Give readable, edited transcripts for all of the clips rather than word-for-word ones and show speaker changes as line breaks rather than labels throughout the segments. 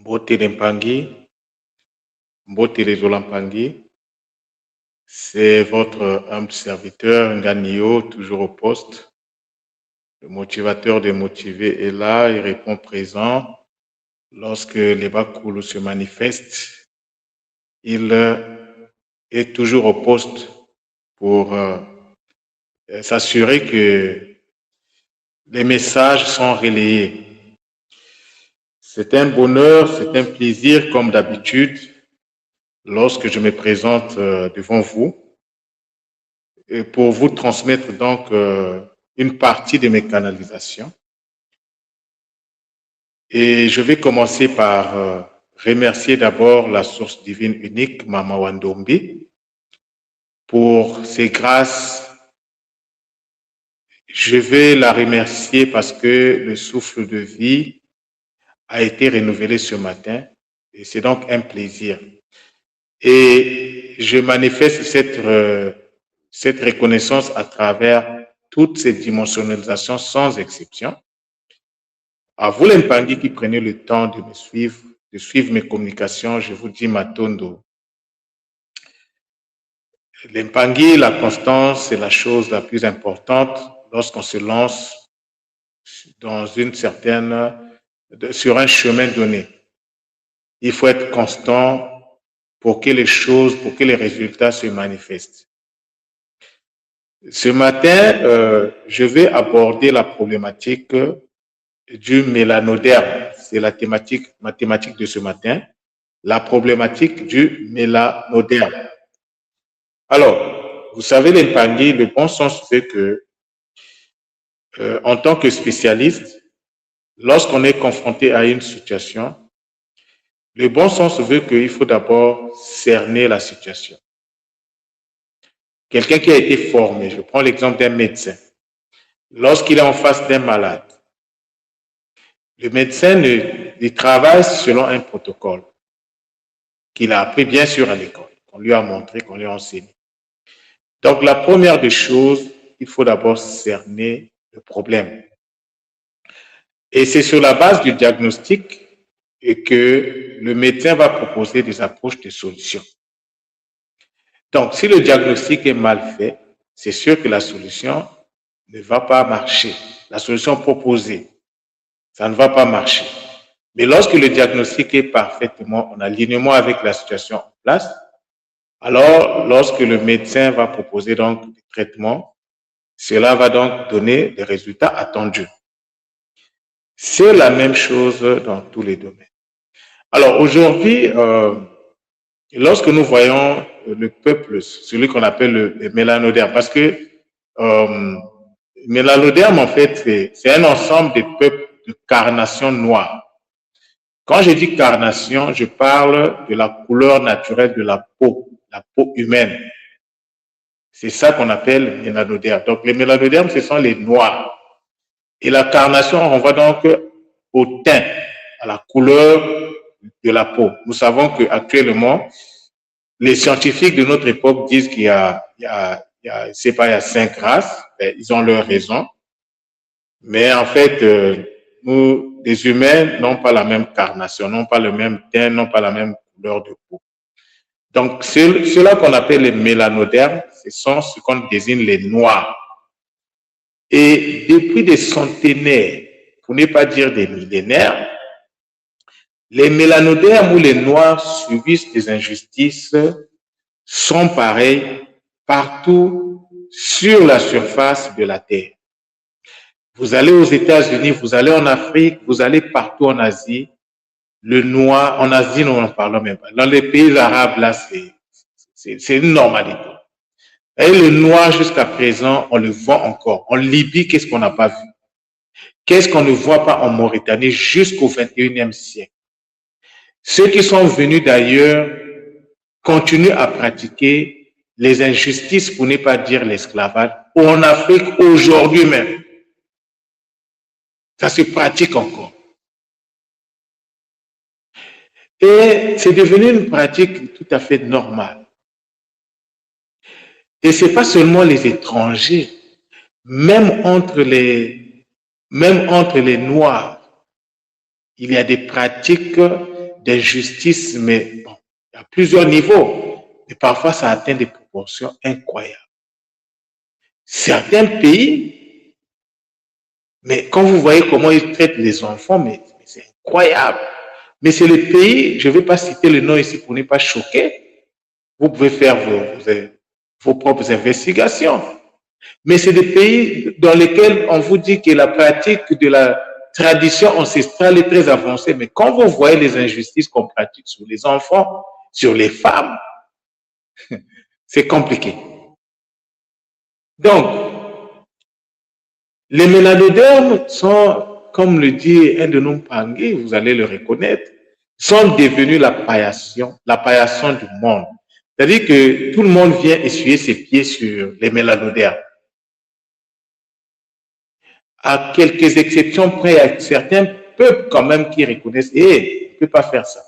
Mbote Lempangi, Mbote Rezolampangi, c'est votre humble serviteur Nganio, toujours au poste. Le motivateur de motiver est là, il répond présent. Lorsque les Bakoulou se manifestent, il est toujours au poste pour s'assurer que les messages sont relayés. C'est un bonheur, c'est un plaisir, comme d'habitude, lorsque je me présente devant vous, et pour vous transmettre donc une partie de mes canalisations. Et je vais commencer par remercier d'abord la source divine unique, Mama Wandombi, pour ses grâces. Je vais la remercier parce que le souffle de vie a été renouvelé ce matin et c'est donc un plaisir. Et je manifeste cette reconnaissance à travers toutes ces dimensionnalisations sans exception. À vous, Lempangi, qui prenez le temps de me suivre, de suivre mes communications, je vous dis Matondo. Lempangi, la constance, c'est la chose la plus importante lorsqu'on se lance dans sur un chemin donné. Il faut être constant pour que les choses, pour que les résultats se manifestent. Ce matin, je vais aborder la problématique du mélanoderme. C'est la thématique de ce matin, la problématique du mélanoderme. Alors, vous savez, Lempangi, le bon sens fait que, en tant que spécialiste, lorsqu'on est confronté à une situation, le bon sens veut qu'il faut d'abord cerner la situation. Quelqu'un qui a été formé, je prends l'exemple d'un médecin, lorsqu'il est en face d'un malade, le médecin il travaille selon un protocole qu'il a appris bien sûr à l'école, qu'on lui a montré, qu'on lui a enseigné. Donc la première des choses, il faut d'abord cerner le problème. Et c'est sur la base du diagnostic que le médecin va proposer des approches de solutions. Donc, si le diagnostic est mal fait, c'est sûr que la solution ne va pas marcher. La solution proposée, ça ne va pas marcher. Mais lorsque le diagnostic est parfaitement en alignement avec la situation en place, alors lorsque le médecin va proposer donc des traitements, cela va donc donner des résultats attendus. C'est la même chose dans tous les domaines. Alors aujourd'hui, lorsque nous voyons le peuple, celui qu'on appelle le mélanoderme, parce que mélanoderme, en fait, c'est un ensemble de peuples de carnation noire. Quand je dis carnation, je parle de la couleur naturelle de la peau humaine. C'est ça qu'on appelle mélanoderme. Donc les mélanodermes, ce sont les noirs. Et la carnation, on va donc au teint, à la couleur de la peau. Nous savons qu'actuellement, les scientifiques de notre époque disent qu'il y a 5 races. Ils ont leur raison. Mais en fait, nous, les humains, n'ont pas la même carnation, n'ont pas le même teint, n'ont pas la même couleur de peau. Donc, ceux-là qu'on appelle les mélanodermes, ce sont ce qu'on désigne les noirs. Et depuis des centenaires, pour ne pas dire des millénaires, les mélanodermes ou les noirs subissent des injustices sont pareils partout sur la surface de la Terre. Vous allez aux États-Unis, vous allez en Afrique, vous allez partout en Asie. Le noir, en Asie, nous n'en parlons même pas. Dans les pays arabes, là, c'est une normalité. Et le noir, jusqu'à présent, on le voit encore. En Libye, qu'est-ce qu'on n'a pas vu? Qu'est-ce qu'on ne voit pas en Mauritanie jusqu'au 21e siècle? Ceux qui sont venus d'ailleurs continuent à pratiquer les injustices, pour ne pas dire l'esclavage, en Afrique aujourd'hui même. Ça se pratique encore. Et c'est devenu une pratique tout à fait normale. Et ce n'est pas seulement les étrangers, même entre les Noirs, il y a des pratiques d'injustice, mais bon, à plusieurs niveaux. Et parfois, ça atteint des proportions incroyables. Certains pays, mais quand vous voyez comment ils traitent les enfants, mais c'est incroyable. Mais c'est le pays, je ne vais pas citer le nom ici pour ne pas choquer. Vous pouvez faire vos propres investigations. Mais c'est des pays dans lesquels on vous dit que la pratique de la tradition ancestrale est très avancée. Mais quand vous voyez les injustices qu'on pratique sur les enfants, sur les femmes, c'est compliqué. Donc, les mélanodermes sont, comme le dit un de nos pangés, vous allez le reconnaître, sont devenus la paillasson du monde. C'est-à-dire que tout le monde vient essuyer ses pieds sur les mélanodermes. À quelques exceptions près, il y a certains peuples quand même qui reconnaissent, on ne peut pas faire ça.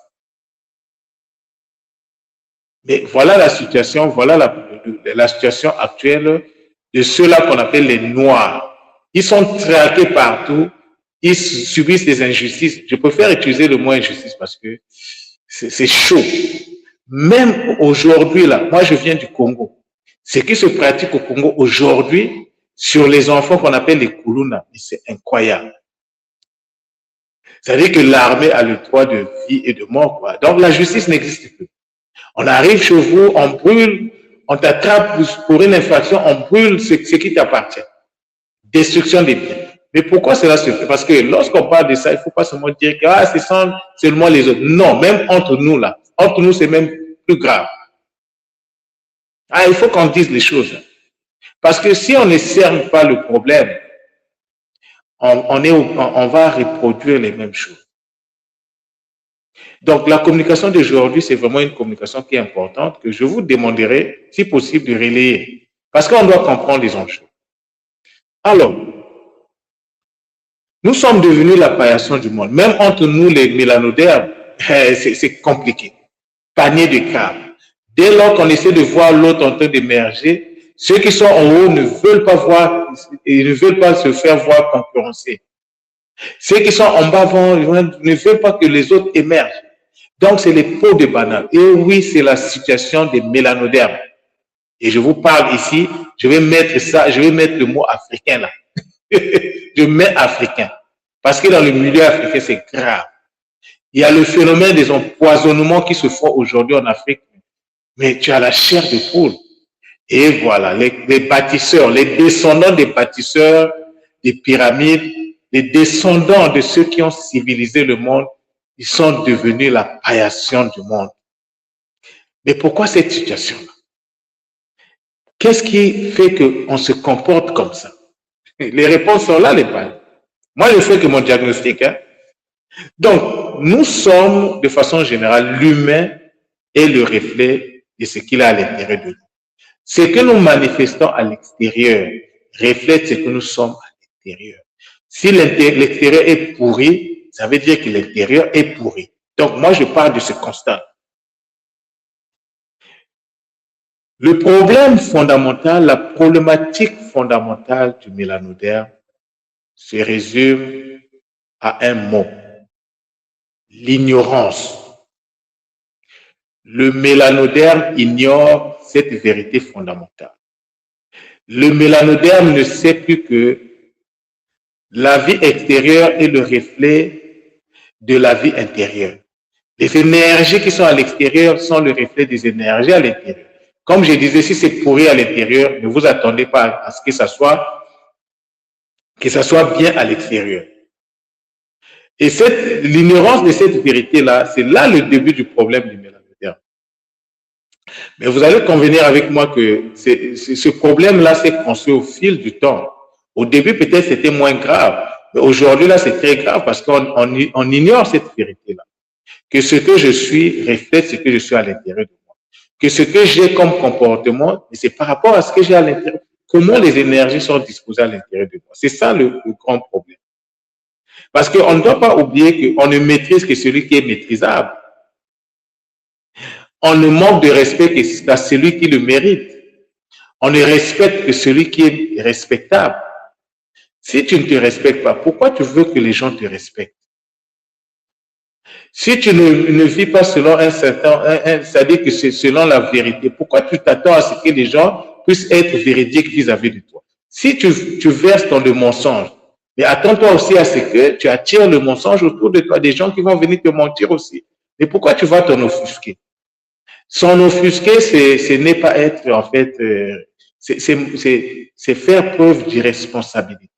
Mais voilà la situation, voilà la situation actuelle de ceux-là qu'on appelle les Noirs. Ils sont traqués partout, ils subissent des injustices. Je préfère utiliser le mot injustice parce que c'est chaud. Même aujourd'hui, là, moi je viens du Congo. Ce qui se pratique au Congo aujourd'hui sur les enfants qu'on appelle les Kuluna, c'est incroyable. C'est-à-dire que l'armée a le droit de vie et de mort, quoi. Donc la justice n'existe plus. On arrive chez vous, on brûle, on t'attrape pour une infraction, on brûle ce qui t'appartient. Destruction des biens. Mais pourquoi cela se fait? Parce que lorsqu'on parle de ça, il ne faut pas seulement dire que ce sont seulement les autres. Non, même entre nous, là. Entre nous, c'est même plus grave. Il faut qu'on dise les choses. Parce que si on ne cerne pas le problème, on va reproduire les mêmes choses. Donc, la communication d'aujourd'hui, c'est vraiment une communication qui est importante, que je vous demanderai, si possible, de relayer. Parce qu'on doit comprendre les enjeux. Alors, nous sommes devenus la paillasson du monde. Même entre nous, les mélanodermes, c'est compliqué. Panier de câbles. Dès lors qu'on essaie de voir l'autre en train d'émerger, ceux qui sont en haut ne veulent pas voir, ils ne veulent pas se faire voir concurrencer. Ceux qui sont en bas ne veulent pas que les autres émergent. Donc, c'est les peaux de banane. Et oui, c'est la situation des mélanodermes. Et je vous parle ici, je vais mettre le mot africain là. Je mets africain. Parce que dans le milieu africain, c'est grave. Il y a le phénomène des empoisonnements qui se font aujourd'hui en Afrique. Mais tu as la chair de poule. Et voilà, les bâtisseurs, les descendants des bâtisseurs, des pyramides, les descendants de ceux qui ont civilisé le monde, ils sont devenus la paillasson du monde. Mais pourquoi cette situation-là? Qu'est-ce qui fait qu'on se comporte comme ça? Les réponses sont là, les balles. Moi, je fais que mon diagnostic. Donc, nous sommes, de façon générale, l'humain est le reflet de ce qu'il a à l'intérieur de nous. Ce que nous manifestons à l'extérieur reflète ce que nous sommes à l'intérieur. Si l'extérieur est pourri, ça veut dire que l'intérieur est pourri. Donc, moi, je parle de ce constat. Le problème fondamental, la problématique fondamentale du mélanoderme se résume à un mot: l'ignorance. Le mélanoderme ignore cette vérité fondamentale. Le mélanoderme ne sait plus que la vie extérieure est le reflet de la vie intérieure. Les énergies qui sont à l'extérieur sont le reflet des énergies à l'intérieur. Comme je disais, si c'est pourri à l'intérieur, ne vous attendez pas à ce que ça soit bien à l'extérieur. Et l'ignorance de cette vérité-là, c'est là le début du problème du mélanoderme. Mais vous allez convenir avec moi que ce problème-là s'est construit au fil du temps. Au début, peut-être c'était moins grave. Mais aujourd'hui, là, c'est très grave parce qu'on ignore cette vérité-là. Que ce que je suis reflète ce que je suis à l'intérieur de moi. Que ce que j'ai comme comportement, c'est par rapport à ce que j'ai à l'intérieur. Comment les énergies sont disposées à l'intérieur de moi. C'est ça le grand problème. Parce qu'on ne doit pas oublier qu'on ne maîtrise que celui qui est maîtrisable. On ne manque de respect que celui qui le mérite. On ne respecte que celui qui est respectable. Si tu ne te respectes pas, pourquoi tu veux que les gens te respectent? Si tu ne vis pas selon un certain, c'est-à-dire que c'est selon la vérité, pourquoi tu t'attends à ce que les gens puissent être véridiques vis-à-vis de toi? Si tu verses dans le mensonge, mais attends-toi aussi à ce que tu attires le mensonge autour de toi, des gens qui vont venir te mentir aussi. Mais pourquoi tu vas t'en offusquer? S'en offusquer, ce n'est pas être, en fait, c'est faire preuve d'irresponsabilité.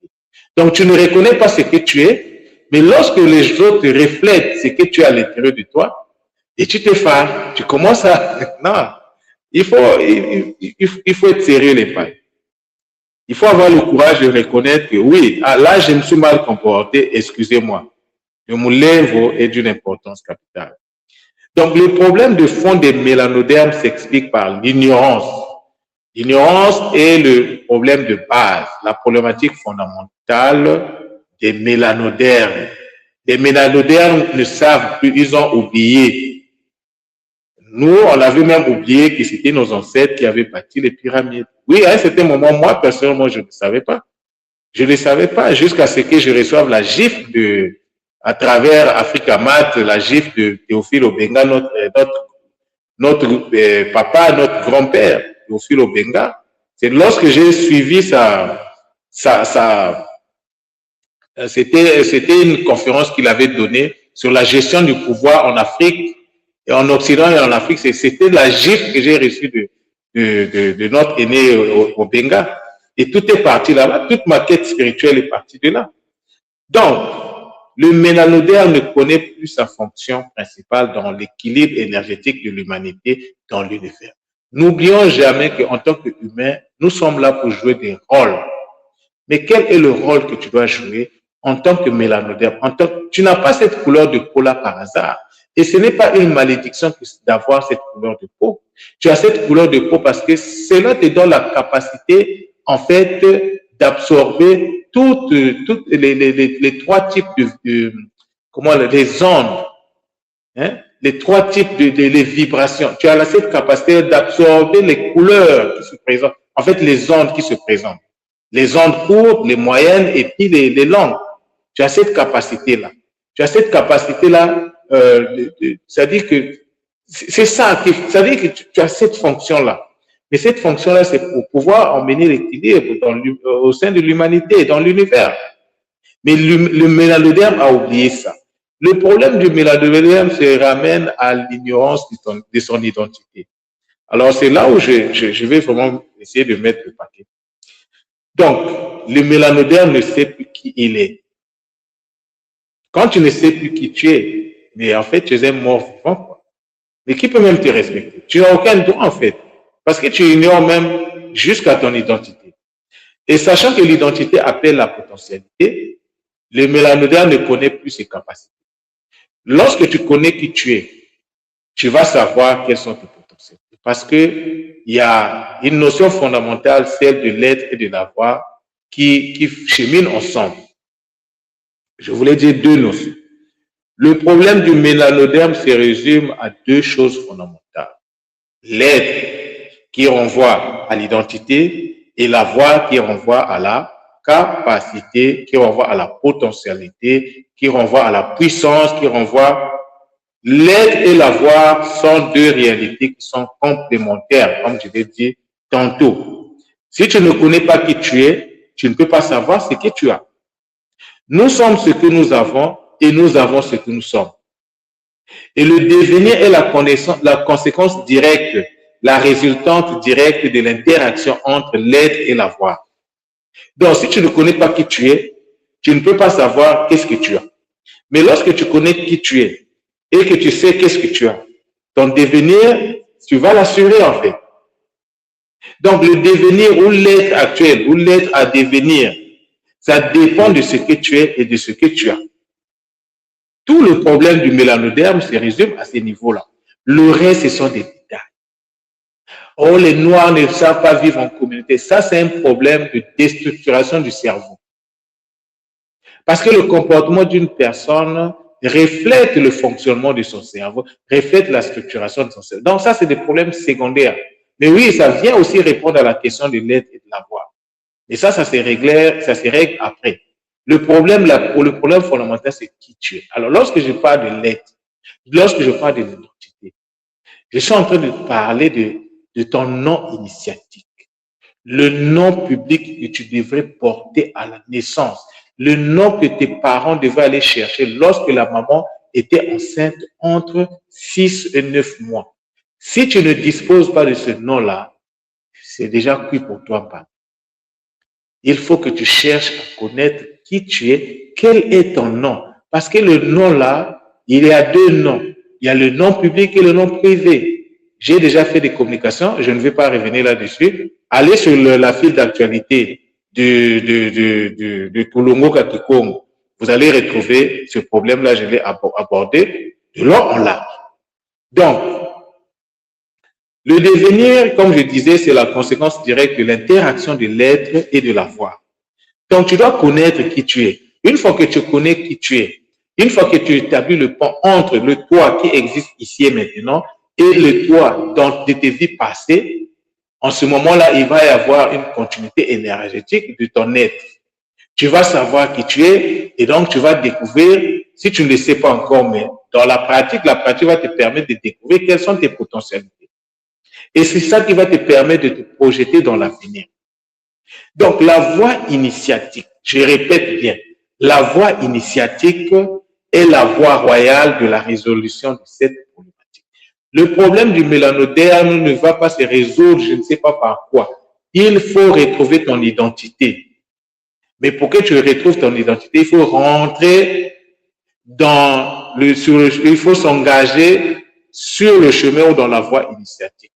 Donc, tu ne reconnais pas ce que tu es, mais lorsque les autres reflètent ce que tu as à l'intérieur de toi, et tu te fares, tu commences à... Non, il faut être sérieux, les pères. Il faut avoir le courage de reconnaître que oui, là, je me suis mal comporté, excusez-moi. Le mot lèvre est d'une importance capitale. Donc, le problème de fond des mélanodermes s'explique par l'ignorance. L'ignorance est le problème de base, la problématique fondamentale des mélanodermes. Les mélanodermes ne savent plus, ils ont oublié. Nous, on avait même oublié que c'était nos ancêtres qui avaient bâti les pyramides. Oui, à un certain moment, moi, personnellement, je ne savais pas. Je ne savais pas jusqu'à ce que je reçoive la gifle à travers Africa Mat, la gifle de Théophile Obenga, notre papa, notre grand-père, Théophile Obenga. C'est lorsque j'ai suivi c'était une conférence qu'il avait donnée sur la gestion du pouvoir en Afrique, et en Occident et en Afrique. C'était la gifle que j'ai reçue de notre aîné Obenga. Et tout est parti là-bas. Toute ma quête spirituelle est partie de là. Donc, le mélanoderme ne connaît plus sa fonction principale dans l'équilibre énergétique de l'humanité dans l'univers. N'oublions jamais qu'en tant qu'humains, nous sommes là pour jouer des rôles. Mais quel est le rôle que tu dois jouer en tant que mélanoderme? Tu n'as pas cette couleur de peau là par hasard. Et ce n'est pas une malédiction d'avoir cette couleur de peau. Tu as cette couleur de peau parce que cela te donne la capacité, en fait, d'absorber toutes les trois types les ondes, hein, les trois types de vibrations. Tu as cette capacité d'absorber les couleurs qui se présentent, en fait, les ondes qui se présentent. Les ondes courtes, les moyennes et puis les longues. Tu as cette capacité-là. Tu as cette capacité-là, c'est-à-dire que c'est ça, c'est-à-dire que tu as cette fonction-là. Mais cette fonction-là, c'est pour pouvoir emmener l'équilibre au sein de l'humanité, dans l'univers. Mais le mélanoderme a oublié ça. Le problème du mélanoderme se ramène à l'ignorance de son identité. Alors, c'est là où je vais vraiment essayer de mettre le paquet. Donc, le mélanoderme ne sait plus qui il est. Quand tu ne sais plus qui tu es, mais en fait, tu es un mort vivant, quoi. Mais qui peut même te respecter? Tu n'as aucun droit, en fait, parce que tu ignores même jusqu'à ton identité. Et sachant que l'identité appelle la potentialité, le mélanoderme ne connaît plus ses capacités. Lorsque tu connais qui tu es, tu vas savoir quelles sont tes potentialités. Parce qu'il y a une notion fondamentale, celle de l'être et de l'avoir, qui cheminent ensemble. Je voulais dire deux notions. Le problème du mélanoderme se résume à deux choses fondamentales. L'être qui renvoie à l'identité et l'avoir qui renvoie à la capacité, qui renvoie à la potentialité, qui renvoie à la puissance, qui renvoie... L'être et l'avoir sont deux réalités qui sont complémentaires, comme je l'ai dit tantôt. Si tu ne connais pas qui tu es, tu ne peux pas savoir ce que tu as. Nous sommes ce que nous avons et nous avons ce que nous sommes. Et le devenir est la conséquence directe, la résultante directe de l'interaction entre l'être et l'avoir. Donc, si tu ne connais pas qui tu es, tu ne peux pas savoir qu'est-ce que tu as. Mais lorsque tu connais qui tu es et que tu sais qu'est-ce que tu as, ton devenir, tu vas l'assurer en fait. Donc, le devenir ou l'être actuel ou l'être à devenir, ça dépend de ce que tu es et de ce que tu as. Tout le problème du mélanoderme se résume à ces niveaux-là. Le reste, ce sont des détails. Oh, les Noirs ne savent pas vivre en communauté. Ça, c'est un problème de déstructuration du cerveau. Parce que le comportement d'une personne reflète le fonctionnement de son cerveau, reflète la structuration de son cerveau. Donc, ça, c'est des problèmes secondaires. Mais oui, ça vient aussi répondre à la question de l'être et de l'avoir. Et ça se règle après. Le problème fondamental, c'est qui tu es. Alors, lorsque je parle de l'être, lorsque je parle de l'identité, je suis en train de parler de ton nom initiatique, le nom public que tu devrais porter à la naissance, le nom que tes parents devaient aller chercher lorsque la maman était enceinte entre 6 et 9 mois. Si tu ne disposes pas de ce nom-là, c'est déjà cuit pour toi, papa. Il faut que tu cherches à connaître qui tu es, quel est ton nom. Parce que le nom-là, il y a deux noms. Il y a le nom public et le nom privé. J'ai déjà fait des communications, je ne vais pas revenir là-dessus. Allez sur la file d'actualité de Toulongo Katikongo. Vous allez retrouver ce problème-là, je l'ai abordé de long en large. Donc, le devenir, comme je disais, c'est la conséquence directe de l'interaction de l'être et de la voix. Donc, tu dois connaître qui tu es. Une fois que tu connais qui tu es, une fois que tu établis le pont entre le toi qui existe ici et maintenant et le toi de tes vies passées, en ce moment-là, il va y avoir une continuité énergétique de ton être. Tu vas savoir qui tu es et donc tu vas découvrir, si tu ne le sais pas encore, mais dans la pratique va te permettre de découvrir quelles sont tes potentialités. Et c'est ça qui va te permettre de te projeter dans l'avenir. Donc, la voie initiatique, je répète bien, la voie initiatique est la voie royale de la résolution de cette problématique. Le problème du mélanoderne ne va pas se résoudre, je ne sais pas par quoi. Il faut retrouver ton identité. Mais pour que tu retrouves ton identité, il faut rentrer il faut s'engager sur le chemin ou dans la voie initiatique.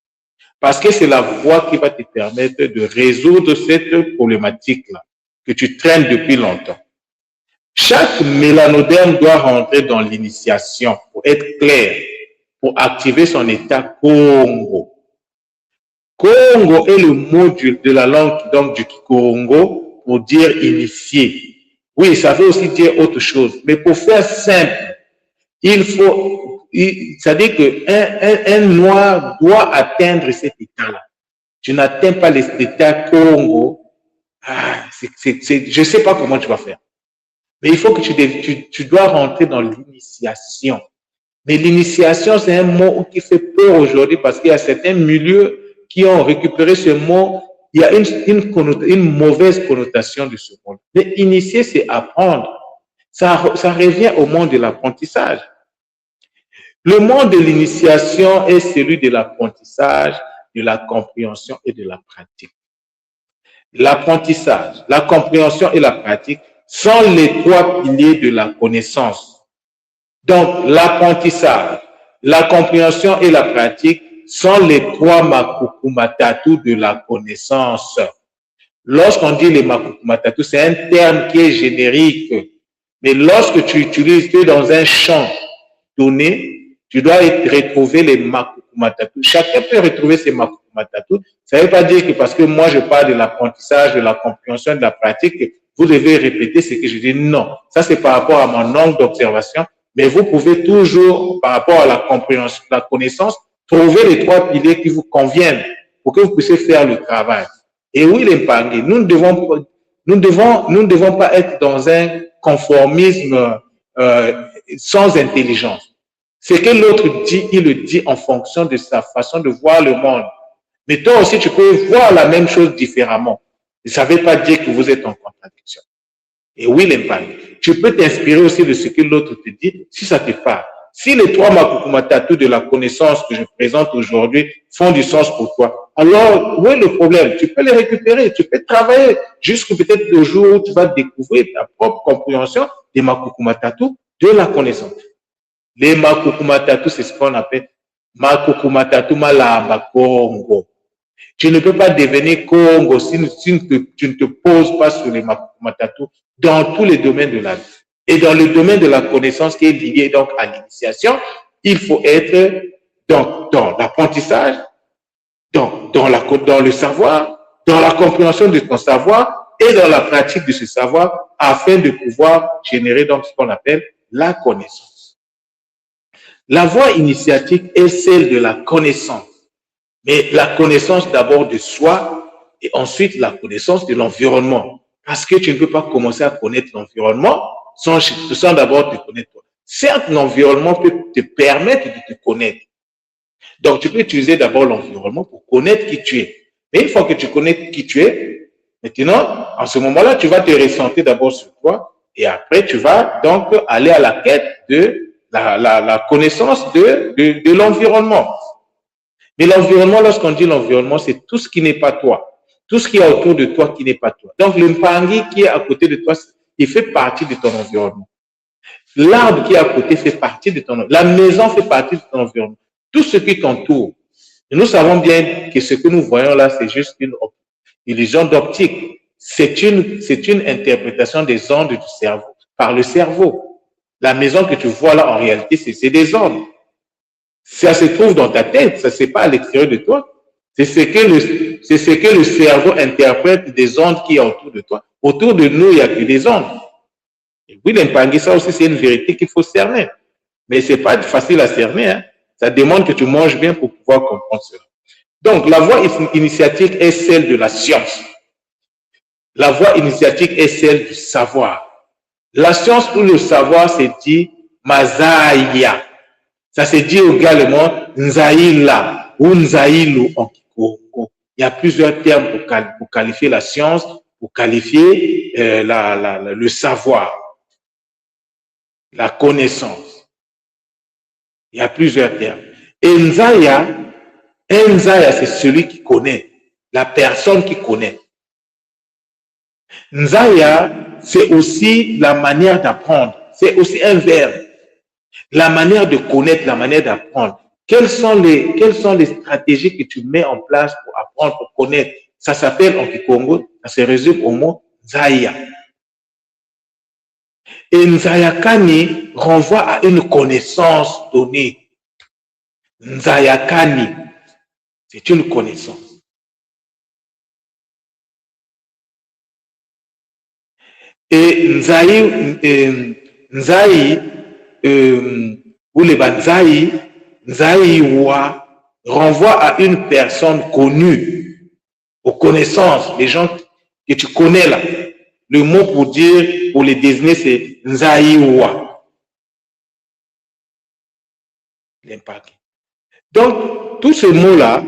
Parce que c'est la voie qui va te permettre de résoudre cette problématique-là que tu traînes depuis longtemps. Chaque mélanoderne doit rentrer dans l'initiation pour être clair, pour activer son état Congo. Congo est le mot de la langue donc du Congo pour dire initié. Oui, ça veut aussi dire autre chose. Mais pour faire simple, c'est-à-dire qu'un noir doit atteindre cet état-là. Tu n'atteins pas l'état Congo. Je ne sais pas comment tu vas faire. Mais il faut que tu dois rentrer dans l'initiation. Mais l'initiation, c'est un mot qui fait peur aujourd'hui parce qu'il y a certains milieux qui ont récupéré ce mot. Il y a une mauvaise connotation de ce mot. Mais initier, c'est apprendre. Ça revient au monde de l'apprentissage. Le monde de l'initiation est celui de l'apprentissage, de la compréhension et de la pratique. L'apprentissage, la compréhension et la pratique sont les trois piliers de la connaissance. Donc, l'apprentissage, la compréhension et la pratique sont les trois makukumatatu de la connaissance. Lorsqu'on dit les makukumatatu, c'est un terme qui est générique. Mais lorsque tu utilises dans un champ donné, tu dois retrouver les makukumatatu. Chacun peut retrouver ses makukumatatu. Ça ne veut pas dire que parce que moi je parle de l'apprentissage, de la compréhension, de la pratique, vous devez répéter ce que je dis. Non, ça c'est par rapport à mon angle d'observation. Mais vous pouvez toujours, par rapport à la compréhension, la connaissance, trouver les trois piliers qui vous conviennent pour que vous puissiez faire le travail. Et oui, les pangés, nous ne devons pas être dans un conformisme sans intelligence. Ce que l'autre dit, il le dit en fonction de sa façon de voir le monde. Mais toi aussi, tu peux voir la même chose différemment. Ça ne veut pas dire que vous êtes en contradiction. Et oui, l'impact. Tu peux t'inspirer aussi de ce que l'autre te dit si ça te parle. Si les trois makukumatatu de la connaissance que je présente aujourd'hui font du sens pour toi, alors où est le problème? Tu peux les récupérer, tu peux travailler jusqu'à peut-être le jour où tu vas découvrir ta propre compréhension des makukumatatu de la connaissance. Les makukumatatu, c'est ce qu'on appelle makukumatatu malamba Congo. Tu ne peux pas devenir Congo si tu ne te poses pas sur les makukumatatu dans tous les domaines de la vie. Et dans le domaine de la connaissance qui est lié donc à l'initiation, il faut être donc dans l'apprentissage, dans le savoir, dans la compréhension de ton savoir et dans la pratique de ce savoir afin de pouvoir générer donc ce qu'on appelle la connaissance. La voie initiatique est celle de la connaissance, mais la connaissance d'abord de soi et ensuite la connaissance de l'environnement. Parce que tu ne peux pas commencer à connaître l'environnement sans d'abord te connaître toi. Certes, l'environnement peut te permettre de te connaître. Donc, tu peux utiliser d'abord l'environnement pour connaître qui tu es. Mais une fois que tu connais qui tu es, maintenant, en ce moment-là, tu vas te ressentir d'abord sur toi et après, tu vas donc aller à la quête de la connaissance de l'environnement. Mais l'environnement, lorsqu'on dit l'environnement, c'est tout ce qui n'est pas toi. Tout ce qui est autour de toi qui n'est pas toi. Donc, le mpangi qui est à côté de toi, il fait partie de ton environnement. L'arbre qui est à côté fait partie de ton environnement. La maison fait partie de ton environnement. Tout ce qui t'entoure. Et nous savons bien que ce que nous voyons là, c'est juste une illusion d'optique. C'est une interprétation des ondes du cerveau, par le cerveau. La maison que tu vois là, en réalité, c'est des ondes. Ça se trouve dans ta tête, ça c'est pas à l'extérieur de toi. C'est ce que le cerveau interprète des ondes qui est autour de toi. Autour de nous, il n'y a que des ondes. Et oui, l'impangi, ça aussi, c'est une vérité qu'il faut cerner. Mais c'est pas facile à cerner, hein. Ça demande que tu manges bien pour pouvoir comprendre cela. Donc, la voie initiatique est celle de la science. La voie initiatique est celle du savoir. La science ou le savoir, c'est dit Mazaya. Ça se dit également Nzaïla ou Nzaïlu en Kikongo. Il y a plusieurs termes pour qualifier la science, pour qualifier le savoir, la connaissance. Il y a plusieurs termes. Et Nzaya, c'est celui qui connaît, la personne qui connaît. Nzaya, c'est aussi la manière d'apprendre. C'est aussi un verbe. La manière de connaître, la manière d'apprendre. Quelles sont les stratégies que tu mets en place pour apprendre, pour connaître? Ça s'appelle en Kikongo, ça se résume au mot Nzaya. Et Nzayakani renvoie à une connaissance donnée. Nzayakani, c'est une connaissance. Et Nzaï, ou les Banzaï, Nzaïwa, renvoie à une personne connue, aux connaissances, les gens que tu connais là. Le mot pour les désigner, c'est Nzaïwa. L'impact. Donc, tous ces mots-là,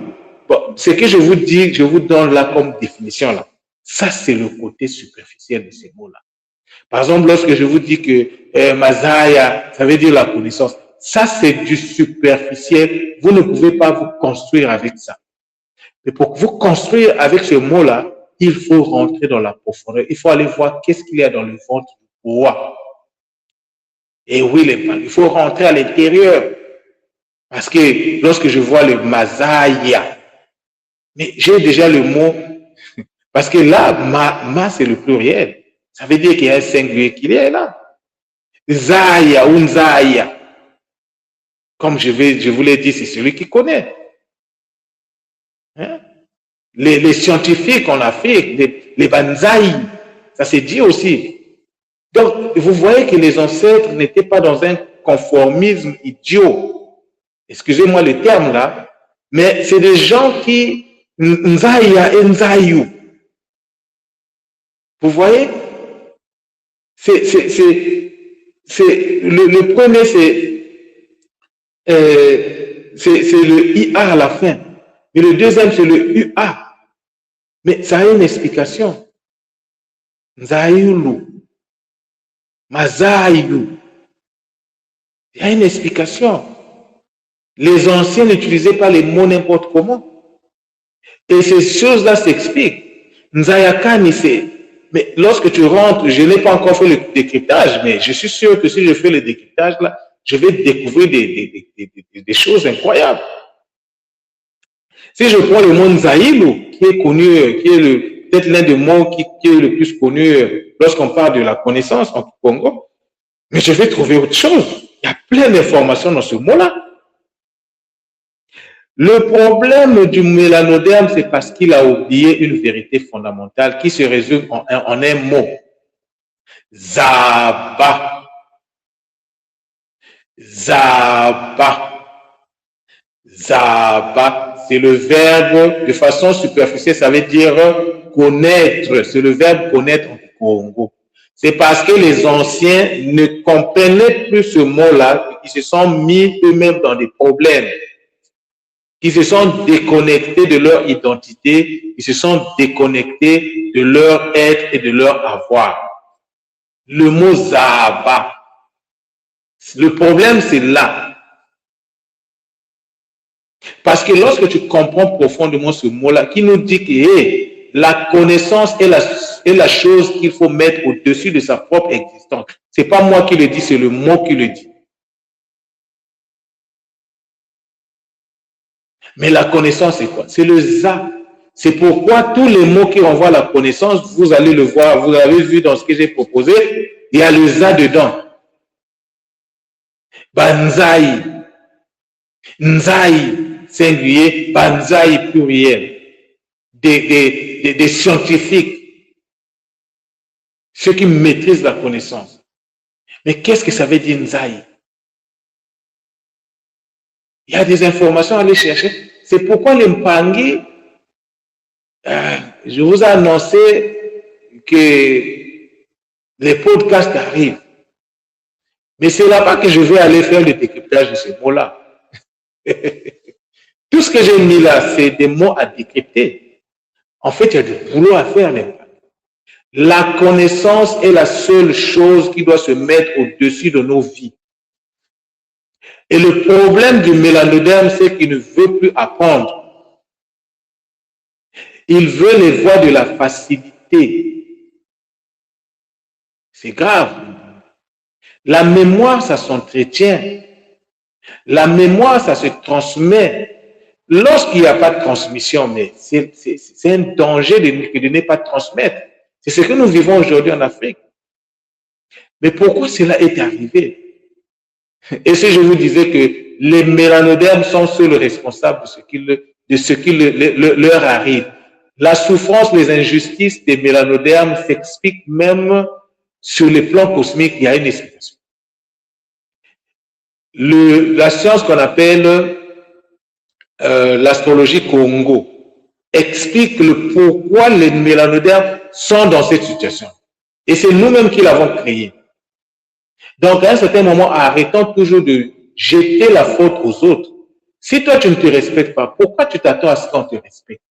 bon, ce que je vous dis, je vous donne là comme définition là. Ça, c'est le côté superficiel de ces mots-là. Par exemple, lorsque je vous dis que Mazaya, ça veut dire la connaissance. Ça, c'est du superficiel. Vous ne pouvez pas vous construire avec ça. Mais pour vous construire avec ce mot-là, il faut rentrer dans la profondeur. Il faut aller voir qu'est-ce qu'il y a dans le ventre du roi. Et oui, il faut rentrer à l'intérieur. Parce que lorsque je vois le Mazaya, mais j'ai déjà le mot, parce que là, ma c'est le pluriel. Ça veut dire qu'il y a un singulier qui est là. Zaya ou Nzaya. Comme je vous l'ai dit, c'est celui qui connaît. Hein? Les scientifiques en Afrique, les Banzaï, ça s'est dit aussi. Donc, vous voyez que les ancêtres n'étaient pas dans un conformisme idiot. Excusez-moi le terme là, mais c'est des gens qui Nzaya et Nzayu. Vous voyez? Le premier, c'est le IA à la fin. Et le deuxième, c'est le UA. Mais ça a une explication. Nzayulu. Mazaïlu. Il y a une explication. Les anciens n'utilisaient pas les mots n'importe comment. Et ces choses-là s'expliquent. Nzayakani, c'est... Mais lorsque tu rentres, je n'ai pas encore fait le décryptage, mais je suis sûr que si je fais le décryptage là, je vais découvrir des choses incroyables. Si je prends le mot Nzaïlu, qui est connu, qui est peut-être l'un des mots qui est le plus connu lorsqu'on parle de la connaissance en Congo, mais je vais trouver autre chose. Il y a plein d'informations dans ce mot-là. Le problème du mélanoderme, c'est parce qu'il a oublié une vérité fondamentale qui se résume en un mot. Zaba. Zaba. Zaba. C'est le verbe, de façon superficielle, ça veut dire connaître. C'est le verbe connaître en Congo. C'est parce que les anciens ne comprenaient plus ce mot-là, qu'ils se sont mis eux-mêmes dans des problèmes, qu'ils se sont déconnectés de leur identité, ils se sont déconnectés de leur être et de leur avoir. Le mot Zahaba. Le problème, c'est là. Parce que lorsque tu comprends profondément ce mot-là, qui nous dit que la connaissance est la chose qu'il faut mettre au-dessus de sa propre existence. C'est pas moi qui le dis, c'est le mot qui le dit. Mais la connaissance, c'est quoi? C'est le za. C'est pourquoi tous les mots qui renvoient à la connaissance, vous allez le voir, vous avez vu dans ce que j'ai proposé, il y a le za dedans. Banzai. Nzai, singulier, banzai, pluriel. Des scientifiques. Ceux qui maîtrisent la connaissance. Mais qu'est-ce que ça veut dire Nzai? Il y a des informations à aller chercher. C'est pourquoi les Mpangi, je vous ai annoncé que les podcasts arrivent. Mais c'est là-bas que je vais aller faire le décryptage de ces mots-là. Tout ce que j'ai mis là, c'est des mots à décrypter. En fait, il y a du boulot à faire. La connaissance est la seule chose qui doit se mettre au-dessus de nos vies. Et le problème du mélanoderme, c'est qu'il ne veut plus apprendre. Il veut les voies de la facilité. C'est grave. La mémoire, ça s'entretient. La mémoire, ça se transmet. Lorsqu'il n'y a pas de transmission, mais c'est un danger de ne pas transmettre. C'est ce que nous vivons aujourd'hui en Afrique. Mais pourquoi cela est arrivé? Et si je vous disais que les mélanodermes sont seuls responsables de ce qui leur arrive, la souffrance, les injustices des mélanodermes s'expliquent même sur le plan cosmique, il y a une explication. La science qu'on appelle l'astrologie Congo explique le pourquoi les mélanodermes sont dans cette situation. Et c'est nous-mêmes qui l'avons créé. Donc, à un certain moment, arrêtons toujours de jeter la faute aux autres. Si toi, tu ne te respectes pas, pourquoi tu t'attends à ce qu'on te respecte?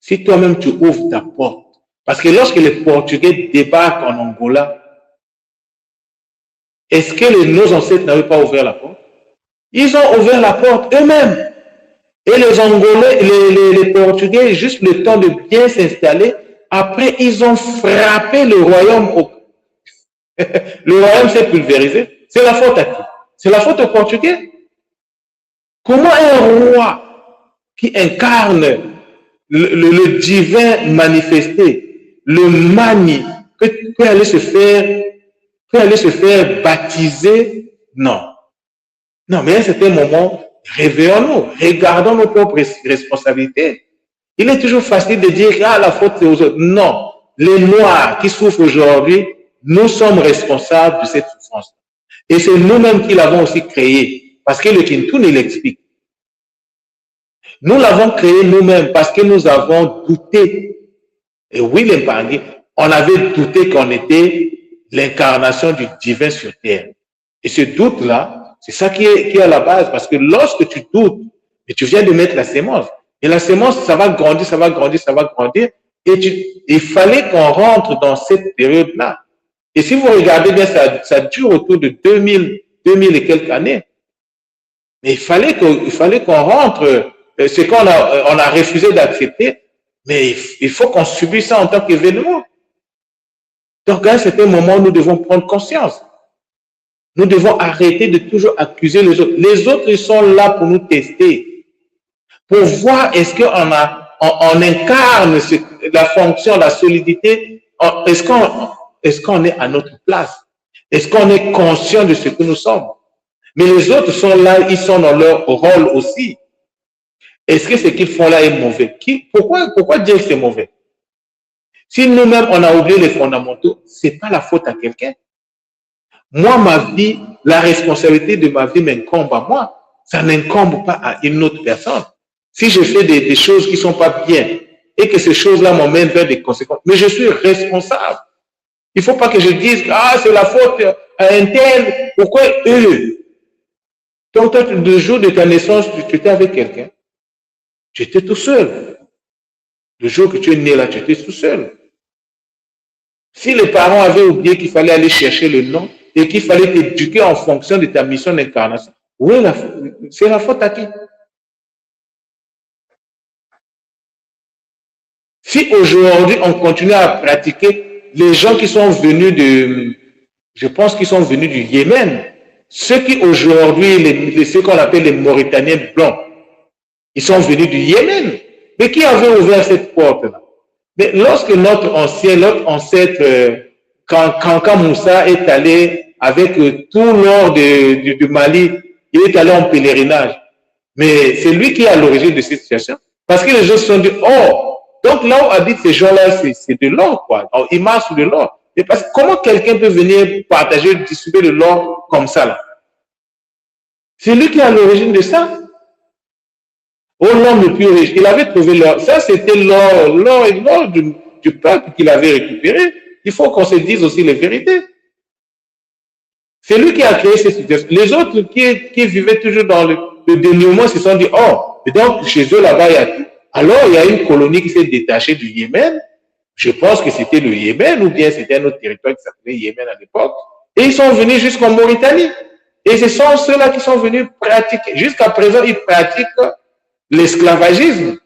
Si toi-même, tu ouvres ta porte. Parce que lorsque les Portugais débarquent en Angola, est-ce que nos ancêtres n'avaient pas ouvert la porte? Ils ont ouvert la porte eux-mêmes. Et les Angolais, les Portugais, juste le temps de bien s'installer, après, ils ont frappé le royaume. Le royaume s'est pulvérisé. C'est la faute à qui? C'est la faute aux Portugais. Comment un roi qui incarne le divin manifesté, le mani, peut aller se faire baptiser? Non. Non, mais à un certain moment, réveillons-nous, regardons nos propres responsabilités. Il est toujours facile de dire, ah, la faute c'est aux autres. Non. Les Noirs qui souffrent aujourd'hui, nous sommes responsables de cette souffrance. Et c'est nous-mêmes qui l'avons aussi créé. Parce que le Kintun, il explique. Nous l'avons créé nous-mêmes parce que nous avons douté. Et oui, les Mpangi, on avait douté qu'on était l'incarnation du divin sur terre. Et ce doute-là, c'est ça qui est à la base. Parce que lorsque tu doutes, et tu viens de mettre la sémence, et la sémence, ça va grandir, ça va grandir, ça va grandir. Et il fallait qu'on rentre dans cette période-là. Et si vous regardez bien, ça dure autour de 2000 et quelques années. Mais il fallait qu'on rentre, ce qu'on a refusé d'accepter, mais il faut qu'on subisse ça en tant qu'événement. Donc, à un certain moment, nous devons prendre conscience. Nous devons arrêter de toujours accuser les autres. Les autres, ils sont là pour nous tester, pour voir est-ce qu'on incarne la fonction, la solidité, est-ce qu'on est à notre place? Est-ce qu'on est conscient de ce que nous sommes? Mais les autres sont là, ils sont dans leur rôle aussi. Est-ce que ce qu'ils font là est mauvais? Pourquoi dire que c'est mauvais? Si nous-mêmes, on a oublié les fondamentaux, c'est pas la faute à quelqu'un. Moi, ma vie, la responsabilité de ma vie m'incombe à moi. Ça n'incombe pas à une autre personne. Si je fais des choses qui sont pas bien et que ces choses-là m'emmènent vers des conséquences, mais je suis responsable. Il ne faut pas que je dise, ah, c'est la faute à un tel, pourquoi eux? Donc, toi, le jour de ta naissance, tu étais avec quelqu'un. Tu étais tout seul. Le jour que tu es né là, tu étais tout seul. Si les parents avaient oublié qu'il fallait aller chercher le nom et qu'il fallait t'éduquer en fonction de ta mission d'incarnation, oui, c'est la faute à qui? Si aujourd'hui on continue à pratiquer, les gens qui sont venus je pense qu'ils sont venus du Yémen, ceux qui aujourd'hui, ceux qu'on appelle les Mauritaniens blancs, ils sont venus du Yémen. Mais qui avait ouvert cette porte-là? Mais lorsque notre ancêtre, quand Moussa est allé avec tout l'or du Mali, il est allé en pèlerinage. Mais c'est lui qui est à l'origine de cette situation. Parce que les gens se sont dit, oh, donc là où habitent ces gens-là, c'est de l'or, quoi. Alors, ils marchent sur de l'or. Et parce que comment quelqu'un peut venir partager, distribuer de l'or comme ça, là? C'est lui qui est à l'origine de ça. Oh, l'homme le plus riche, il avait trouvé l'or. Ça, c'était l'or du peuple qu'il avait récupéré. Il faut qu'on se dise aussi les vérités. C'est lui qui a créé cette situation. Les autres qui vivaient toujours dans le dénuement se sont dit, oh, et donc chez eux là-bas, il y a tout. Alors, il y a une colonie qui s'est détachée du Yémen. Je pense que c'était le Yémen ou bien c'était un autre territoire qui s'appelait Yémen à l'époque. Et ils sont venus jusqu'en Mauritanie. Et ce sont ceux-là qui sont venus pratiquer. Jusqu'à présent, ils pratiquent l'esclavagisme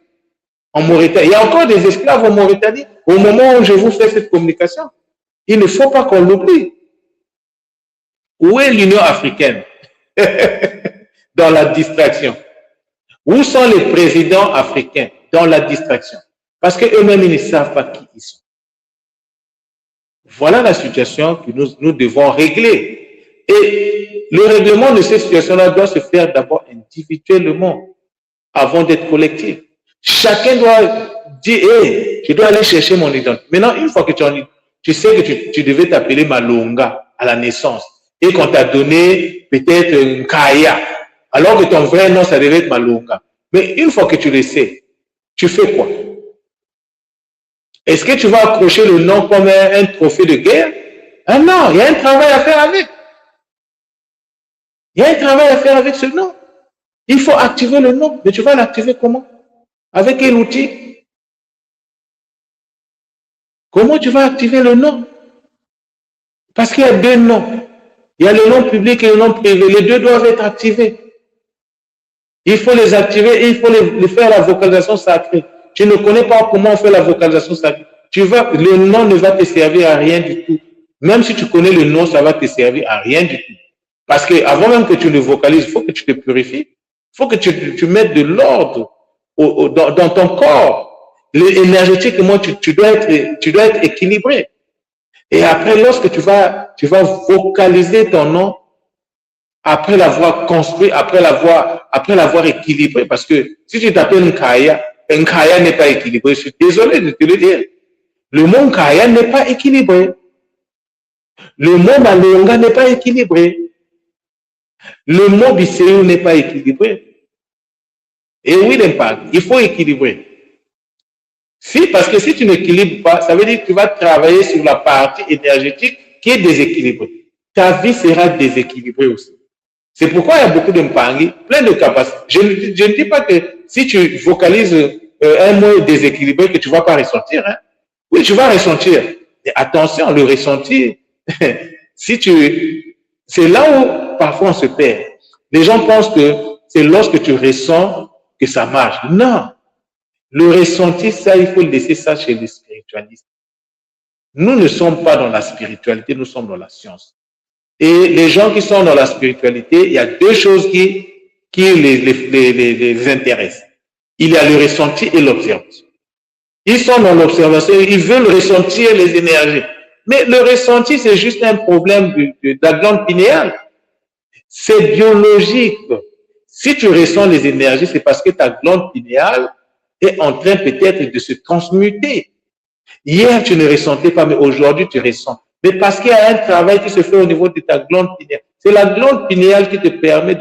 en Mauritanie. Il y a encore des esclaves en Mauritanie au moment où je vous fais cette communication. Il ne faut pas qu'on l'oublie. Où est l'Union africaine? Dans la distraction. Où sont les présidents africains? Dans la distraction. Parce qu'eux-mêmes, ils ne savent pas qui ils sont. Voilà la situation que nous devons régler. Et le règlement de cette situation-là doit se faire d'abord individuellement, avant d'être collectif. Chacun doit dire, hey, je dois aller chercher mon identité. Maintenant, une fois que tu sais que tu devais t'appeler Malonga à la naissance et qu'on t'a donné peut-être un Kaya, alors que ton vrai nom, ça devait être Malonga. Mais une fois que tu le sais, tu fais quoi? Est-ce que tu vas accrocher le nom comme un trophée de guerre? Ah non, il y a un travail à faire avec. Il y a un travail à faire avec ce nom. Il faut activer le nom. Mais tu vas l'activer comment? Avec quel outil? Comment tu vas activer le nom? Parce qu'il y a deux noms. Il y a le nom public et le nom privé. Les deux doivent être activés. Il faut les activer et il faut les faire la vocalisation sacrée. Tu ne connais pas comment on fait la vocalisation sacrée. Le nom ne va te servir à rien du tout. Même si tu connais le nom, ça va te servir à rien du tout. Parce que avant même que tu le vocalises, il faut que tu te purifies. Il faut que tu mettes de l'ordre dans ton corps. Énergétiquement, tu dois être équilibré. Et après, lorsque tu vas vocaliser ton nom, après l'avoir construit, après l'avoir équilibré, parce que si tu t'appelles Nkaya n'est pas équilibré. Je suis désolé de te le dire. Le mot Nkaya n'est pas équilibré. Le mot Malonga n'est pas équilibré. Le mot Bisséou n'est pas équilibré. Et oui, l'impact, il faut équilibrer. Parce que si tu n'équilibres pas, ça veut dire que tu vas travailler sur la partie énergétique qui est déséquilibrée. Ta vie sera déséquilibrée aussi. C'est pourquoi il y a beaucoup de mpangi, plein de capacités. Je ne dis pas que si tu vocalises un mot déséquilibré, que tu ne vas pas ressentir. Hein? Oui, tu vas ressentir. Mais attention, le ressentir, c'est là où parfois on se perd. Les gens pensent que c'est lorsque tu ressens que ça marche. Non. Le ressenti, ça, il faut laisser ça chez les spiritualistes. Nous ne sommes pas dans la spiritualité, nous sommes dans la science. Et les gens qui sont dans la spiritualité, il y a deux choses qui les intéressent. Il y a le ressenti et l'observation. Ils sont dans l'observation, ils veulent ressentir les énergies. Mais le ressenti, c'est juste un problème de la glande pinéale. C'est biologique. Si tu ressens les énergies, c'est parce que ta glande pinéale est en train peut-être de se transmuter. Hier, tu ne ressentais pas, mais aujourd'hui, tu ressens. Mais parce qu'il y a un travail qui se fait au niveau de ta glande pinéale. C'est la glande pinéale qui te permet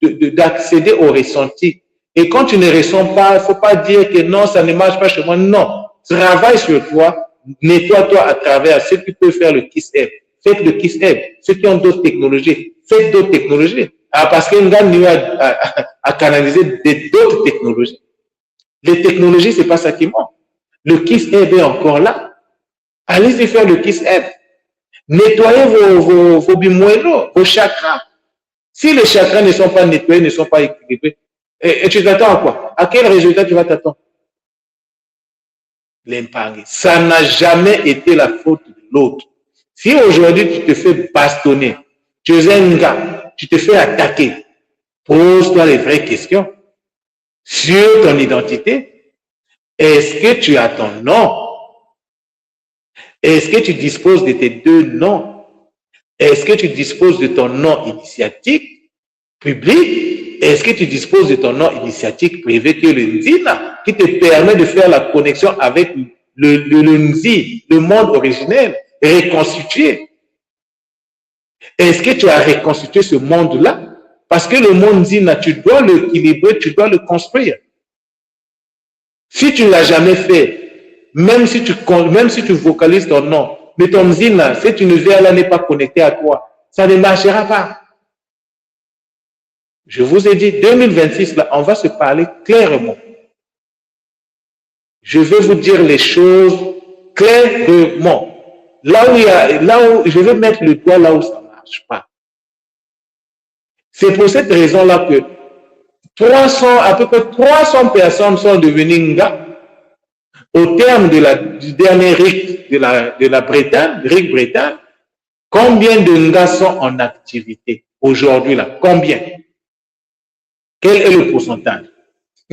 d'accéder au ressenti. Et quand tu ne ressens pas, il ne faut pas dire que non, ça ne marche pas chez moi. Non, travaille sur toi, Nettoie-toi à travers ceux qui peuvent faire le KISS-F. Faites le KISS-F. Ceux qui ont d'autres technologies, faites d'autres technologies. Ah, parce qu'un gars nous a canalisé d'autres technologies. Les technologies, c'est pas ça qui manque. Le KISS-F est encore là. Allez-y faire le KISS-F. Nettoyez vos bimuelos, vos chakras. Si les chakras ne sont pas nettoyés, ne sont pas équilibrés, et tu t'attends à quoi? À quel résultat tu vas t'attendre? L'impangé. Ça n'a jamais été la faute de l'autre. Si aujourd'hui tu te fais bastonner, tu es un gars, tu te fais attaquer, pose-toi les vraies questions sur ton identité. Est-ce que tu as ton nom? Est-ce que tu disposes de tes deux noms? Est-ce que tu disposes de ton nom initiatique public? Est-ce que tu disposes de ton nom initiatique privé que le Nzina, qui te permet de faire la connexion avec le Nzi, le monde originel, reconstitué? Est-ce que tu as reconstitué ce monde-là? Parce que le monde Nzina, tu dois l'équilibrer, tu dois le construire. Si tu ne l'as jamais fait, même si tu vocalises ton nom, mais ton Nzina, cet univers-là n'est pas connecté à toi, ça ne marchera pas. Je vous ai dit, 2026, là, on va se parler clairement. Je vais vous dire les choses clairement. Là où je vais mettre le doigt là où ça ne marche pas. C'est pour cette raison-là que à peu près 300 personnes sont devenues Nga au terme du dernier RIC de la Bretagne, RIC Bretagne. Combien de Nga sont en activité aujourd'hui là? Combien? Quel est le pourcentage?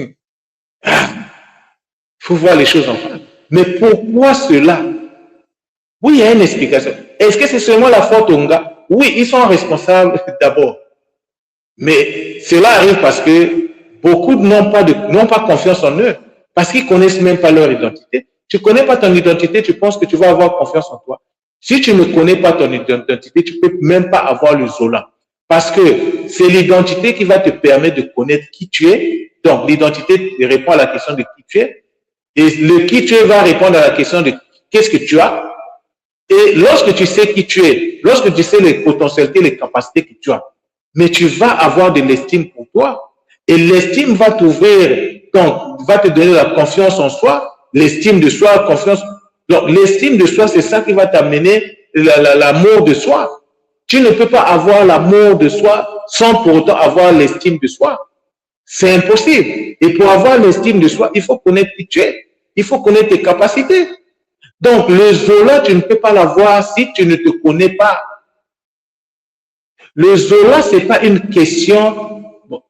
Il faut voir les choses en face. Mais pourquoi cela? Oui, il y a une explication. Est-ce que c'est seulement la faute aux Nga? Oui, ils sont responsables d'abord. Mais cela arrive parce que beaucoup n'ont pas confiance en eux, parce qu'ils ne connaissent même pas leur identité. Tu ne connais pas ton identité, tu penses que tu vas avoir confiance en toi. Si tu ne connais pas ton identité, tu ne peux même pas avoir le Zola. Parce que c'est l'identité qui va te permettre de connaître qui tu es. Donc, l'identité répond à la question de qui tu es. Et le qui tu es va répondre à la question de qu'est-ce que tu as. Et lorsque tu sais qui tu es, lorsque tu sais les potentialités, les capacités que tu as, mais tu vas avoir de l'estime pour toi. Et l'estime va t'ouvrir, donc, va te donner la confiance en soi, l'estime de soi, confiance. Donc, l'estime de soi, c'est ça qui va t'amener l'amour de soi. Tu ne peux pas avoir l'amour de soi sans pour autant avoir l'estime de soi. C'est impossible. Et pour avoir l'estime de soi, il faut connaître qui tu es. Il faut connaître tes capacités. Donc, le Zola, tu ne peux pas l'avoir si tu ne te connais pas. Le Zola, c'est pas une question. Bon,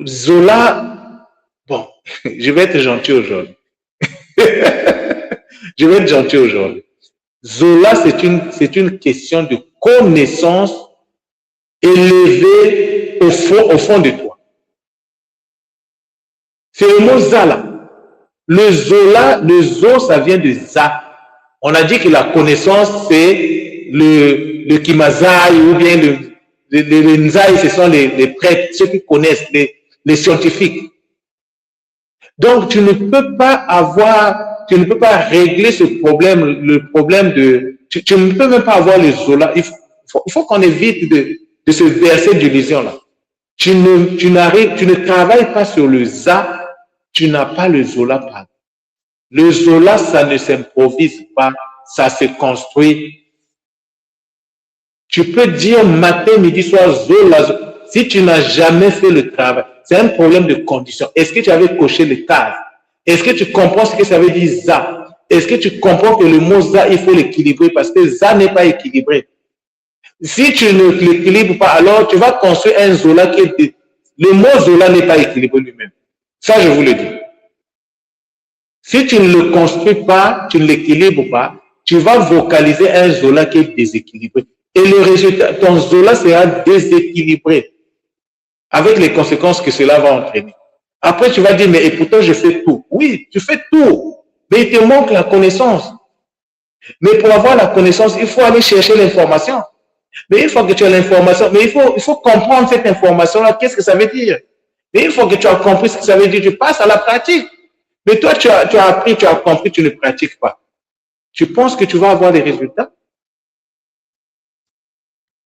Zola, bon, je vais être gentil aujourd'hui. Je vais être gentil aujourd'hui. Zola, c'est une question de connaissance élevée au fond de toi. C'est le mot Zala. Le Zola, le Zo, ça vient de Za. On a dit que la connaissance, c'est le Kimazai ou bien le Nzai, ce sont les prêtres, ceux qui connaissent, les scientifiques. Donc, tu ne peux pas régler ce problème, le problème de, tu ne peux même pas avoir le Zola. Il faut qu'on évite de se verser d'illusion là. Tu ne travailles pas sur le Za, tu n'as pas le Zola par. Le Zola, ça ne s'improvise pas, ça se construit. Tu peux dire matin, midi, soir, Zola. Si tu n'as jamais fait le travail, c'est un problème de condition. Est-ce que tu avais coché les cases? Est-ce que tu comprends ce que ça veut dire Za? Est-ce que tu comprends que le mot Za, il faut l'équilibrer parce que Za n'est pas équilibré? Si tu ne l'équilibres pas, alors tu vas construire un Zola qui est... Le mot Zola n'est pas équilibré lui-même. Ça, je vous le dis. Si tu ne le construis pas, tu ne l'équilibres pas, tu vas vocaliser un Zola qui est déséquilibré. Et le résultat, ton Zola sera déséquilibré avec les conséquences que cela va entraîner. Après, tu vas dire, mais et pourtant, je fais tout. Oui, tu fais tout, mais il te manque la connaissance. Mais pour avoir la connaissance, il faut aller chercher l'information. Mais une fois que tu as l'information, mais il faut comprendre cette information-là, qu'est-ce que ça veut dire. Mais une fois que tu as compris ce que ça veut dire, tu passes à la pratique. Mais toi, tu as appris, tu as compris, tu ne pratiques pas. tu penses que tu vas avoir des résultats?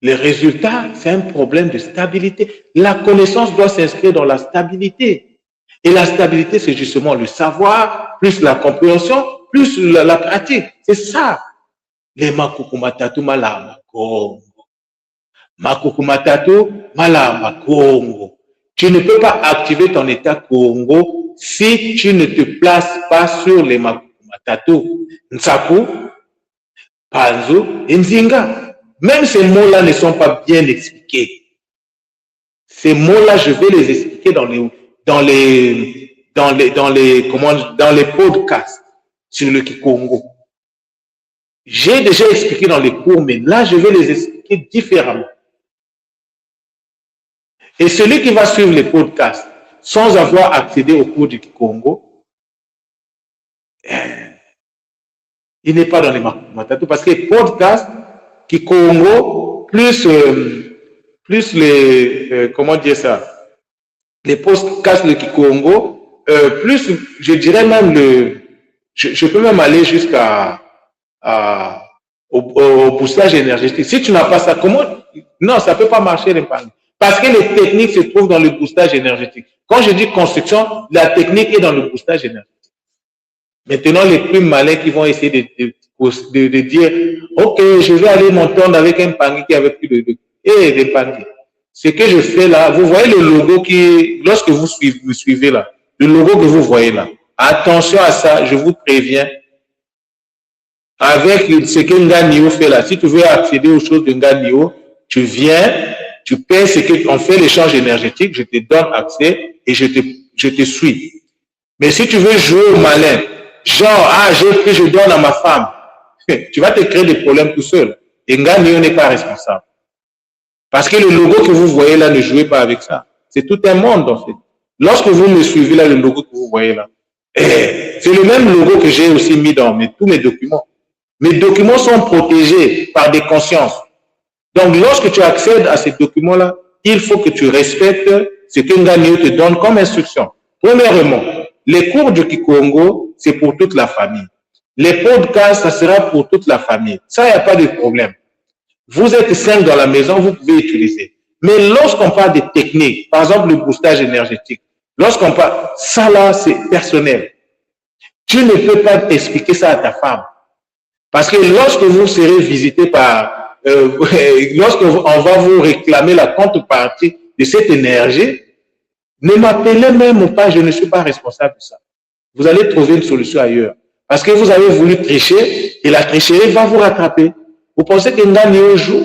Les résultats, c'est un problème de stabilité. La connaissance doit s'inscrire dans la stabilité. Et la stabilité, c'est justement le savoir, plus la compréhension, plus la pratique. C'est ça. Les makukumatatu malama Congo. Makukumatatu malama Congo. Tu ne peux pas activer ton état Congo si tu ne te places pas sur les makukumatatu. Nsaku, Panzo et Nzinga. Même ces mots-là ne sont pas bien expliqués. Ces mots-là, je vais les expliquer dans les podcasts sur le Kikongo. J'ai déjà expliqué dans les cours, mais là, je vais les expliquer différemment. Et celui qui va suivre les podcasts sans avoir accédé au cours du Kikongo, il n'est pas dans les matatu parce que les podcasts Kikongo, plus les, comment dire ça, les podcasts de Kikongo, plus, je dirais même je peux même aller jusqu'à au boostage énergétique. Si tu n'as pas ça, comment? Non, ça ne peut pas marcher l'épargne. Parce que les techniques se trouvent dans le boostage énergétique. Quand je dis construction, la technique est dans le boostage énergétique. Maintenant, les plus malins qui vont essayer de dire, ok, je vais aller m'entendre avec un panier qui avait plus des paniers. Ce que je fais là, vous voyez le logo qui, lorsque vous me suivez là, le logo que vous voyez là, attention à ça, je vous préviens. Avec ce que Nganio fait là, si tu veux accéder aux choses de Nganio, tu viens, tu paies ce qu'on fait l'échange énergétique, je te donne accès et je te suis. Mais si tu veux jouer au malin, genre, j'ai pris, je donne à ma femme, tu vas te créer des problèmes tout seul. Et Nganio n'est pas responsable. Parce que le logo que vous voyez là, ne jouez pas avec ça. C'est tout un monde en fait. Lorsque vous me suivez là, le logo que vous voyez là, c'est le même logo que j'ai aussi mis dans tous mes documents. Mes documents sont protégés par des consciences. Donc, lorsque tu accèdes à ces documents-là, il faut que tu respectes ce que Nganio te donne comme instruction. Premièrement, les cours du Kikongo, c'est pour toute la famille. Les podcasts, ça sera pour toute la famille. Ça, il n'y a pas de problème. Vous êtes 5 dans la maison, vous pouvez utiliser. Mais lorsqu'on parle de techniques, par exemple le boostage énergétique, lorsqu'on parle, ça là, c'est personnel. Tu ne peux pas expliquer ça à ta femme. Parce que lorsque vous serez visité par, lorsqu'on va vous réclamer la contrepartie de cette énergie, ne m'appelez même pas, je ne suis pas responsable de ça. Vous allez trouver une solution ailleurs. Parce que vous avez voulu tricher et la tricherie va vous rattraper. Vous pensez que Nganio joue?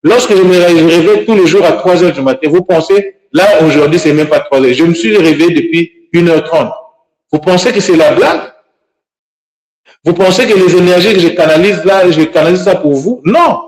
Lorsque je me réveille tous les jours à 3 heures du matin, vous pensez, là aujourd'hui c'est même pas 3 heures. Je me suis réveillé depuis 1h30. Vous pensez que c'est la blague? Vous pensez que les énergies que je canalise là, je canalise ça pour vous? Non.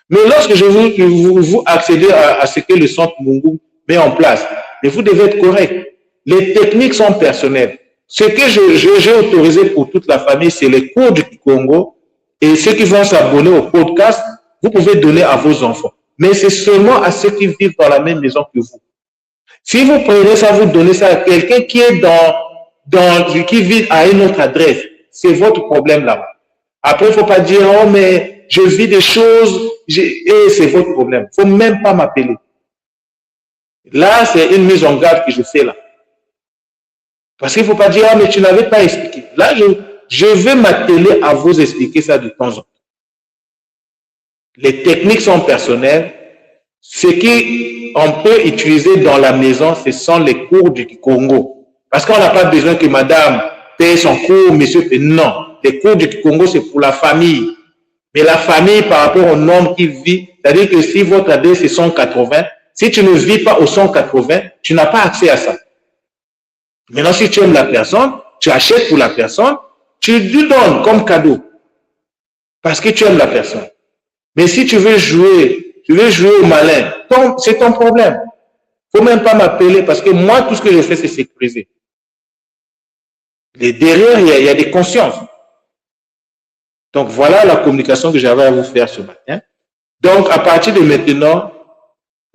Mais lorsque vous accédez à ce que le centre Mungu met en place, mais vous devez être correct. Les techniques sont personnelles. Ce que j'ai autorisé pour toute la famille, c'est les cours du Congo. Et ceux qui vont s'abonner au podcast, vous pouvez donner à vos enfants. Mais c'est seulement à ceux qui vivent dans la même maison que vous. Si vous prenez ça, vous donnez ça à quelqu'un qui est qui vit à une autre adresse, c'est votre problème là-bas. Après, il ne faut pas dire, oh, mais je vis des choses, et c'est votre problème. Il ne faut même pas m'appeler. Là, c'est une mise en garde que je fais là. Parce qu'il ne faut pas dire, ah, mais tu n'avais pas expliqué. Là, je vais m'atteler à vous expliquer ça de temps en temps. Les techniques sont personnelles. Ce qu'on peut utiliser dans la maison, ce sont les cours du Congo. Parce qu'on n'a pas besoin que madame paye son cours, monsieur paye. Non. Les cours du Congo, c'est pour la famille. Mais la famille, par rapport au nombre qui vit, c'est-à-dire que si votre adresse est 180, si tu ne vis pas au 180, tu n'as pas accès à ça. Maintenant, si tu aimes la personne, tu achètes pour la personne, tu lui donnes comme cadeau. Parce que tu aimes la personne. Mais si tu veux jouer au malin, c'est ton problème. Il ne faut même pas m'appeler parce que moi, tout ce que je fais, c'est sécuriser. Et derrière, il y a des consciences. Donc, voilà la communication que j'avais à vous faire ce matin. Donc, à partir de maintenant,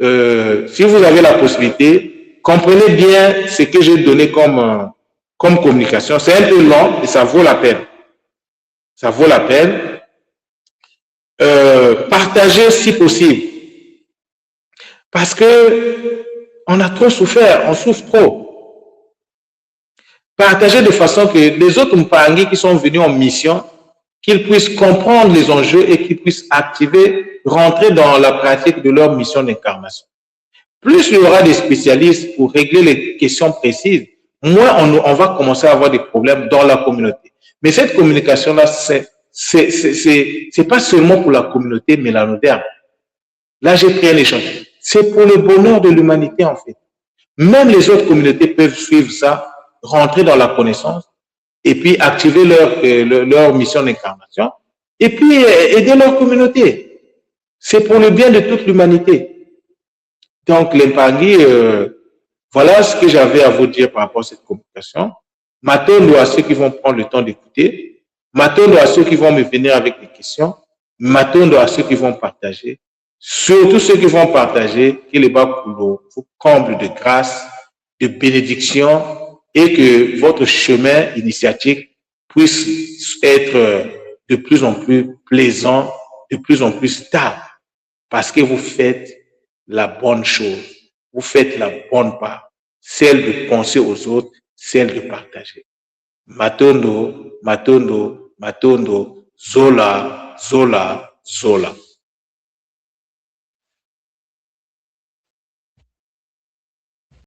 si vous avez la possibilité, comprenez bien ce que j'ai donné comme communication. C'est un peu long et ça vaut la peine. Ça vaut la peine. Partager si possible. Parce que on a trop souffert, on souffre trop. Partager de façon que les autres Mpangi qui sont venus en mission, qu'ils puissent comprendre les enjeux et qu'ils puissent activer, rentrer dans la pratique de leur mission d'incarnation. Plus il y aura des spécialistes pour régler les questions précises, moins on va commencer à avoir des problèmes dans la communauté. Mais cette communication-là, c'est pas seulement pour la communauté mélanoderme. Là, j'ai pris un échange. C'est pour le bonheur de l'humanité, en fait. Même les autres communautés peuvent suivre ça, rentrer dans la connaissance, et puis activer leur mission d'incarnation, et puis aider leur communauté. C'est pour le bien de toute l'humanité. Donc, les Mpangi, voilà ce que j'avais à vous dire par rapport à cette communication. Matondo à ceux qui vont prendre le temps d'écouter, matondo à ceux qui vont me venir avec des questions, matondo à ceux qui vont partager, surtout ceux qui vont partager, que les Bakulo vous comble de grâce, de bénédiction, et que votre chemin initiatique puisse être de plus en plus plaisant, de plus en plus stable, parce que vous faites la bonne chose, vous faites la bonne part, celle de penser aux autres, celle de partager. Matondo, matondo, matondo, zola, zola, zola.